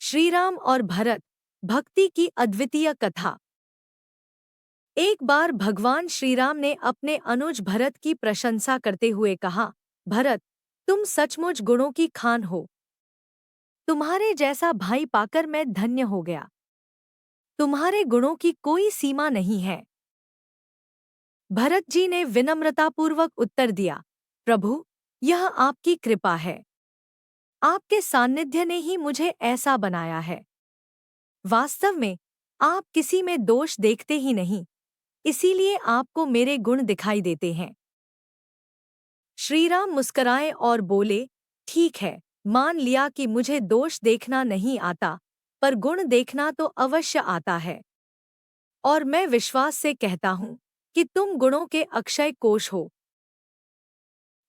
श्रीराम और भरत, भक्ति की अद्वितीय कथा। एक बार भगवान श्रीराम ने अपने अनुज भरत की प्रशंसा करते हुए कहा, भरत, तुम सचमुच गुणों की खान हो। तुम्हारे जैसा भाई पाकर मैं धन्य हो गया। तुम्हारे गुणों की कोई सीमा नहीं है। भरत जी ने विनम्रतापूर्वक उत्तर दिया, प्रभु, यह आपकी कृपा है। आपके सान्निध्य ने ही मुझे ऐसा बनाया है। वास्तव में आप किसी में दोष देखते ही नहीं, इसीलिए आपको मेरे गुण दिखाई देते हैं। श्रीराम मुस्कराए और बोले, ठीक है, मान लिया कि मुझे दोष देखना नहीं आता, पर गुण देखना तो अवश्य आता है। और मैं विश्वास से कहता हूँ कि तुम गुणों के अक्षय कोश हो।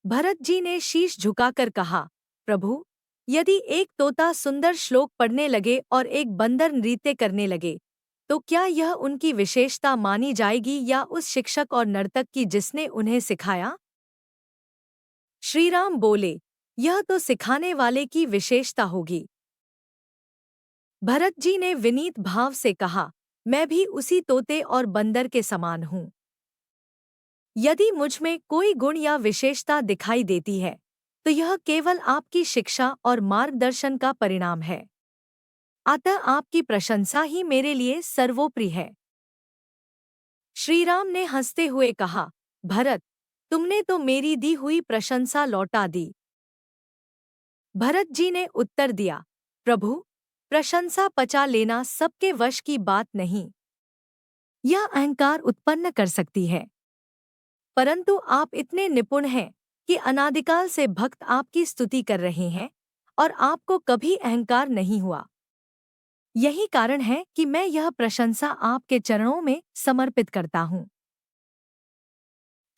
भरत जी ने शीश झुकाकर कहा, प्रभु, यदि एक तोता सुंदर श्लोक पढ़ने लगे और एक बंदर नृत्य करने लगे, तो क्या यह उनकी विशेषता मानी जाएगी या उस शिक्षक और नर्तक की जिसने उन्हें सिखाया? श्रीराम बोले, यह तो सिखाने वाले की विशेषता होगी। भरत जी ने विनीत भाव से कहा, मैं भी उसी तोते और बंदर के समान हूँ। यदि मुझ में कोई गुण या विशेषता दिखाई देती है, तो यह केवल आपकी शिक्षा और मार्गदर्शन का परिणाम है। अतः आपकी प्रशंसा ही मेरे लिए सर्वोपरि है। श्रीराम ने हंसते हुए कहा, भरत, तुमने तो मेरी दी हुई प्रशंसा लौटा दी। भरत जी ने उत्तर दिया, प्रभु, प्रशंसा पचा लेना सबके वश की बात नहीं। यह अहंकार उत्पन्न कर सकती है। परंतु आप इतने निपुण हैं कि अनादिकाल से भक्त आपकी स्तुति कर रहे हैं और आपको कभी अहंकार नहीं हुआ। यही कारण है कि मैं यह प्रशंसा आपके चरणों में समर्पित करता हूँ।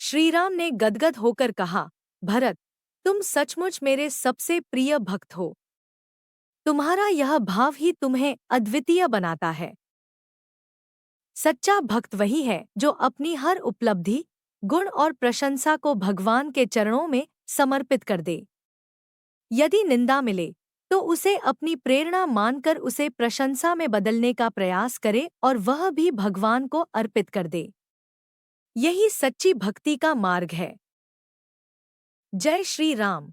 श्रीराम ने गदगद होकर कहा, भरत, तुम सचमुच मेरे सबसे प्रिय भक्त हो। तुम्हारा यह भाव ही तुम्हें अद्वितीय बनाता है। सच्चा भक्त वही है जो अपनी हर उपलब्धि, गुण और प्रशंसा को भगवान के चरणों में समर्पित कर दे। यदि निंदा मिले तो उसे अपनी प्रेरणा मानकर उसे प्रशंसा में बदलने का प्रयास करे और वह भी भगवान को अर्पित कर दे। यही सच्ची भक्ति का मार्ग है। जय श्री राम।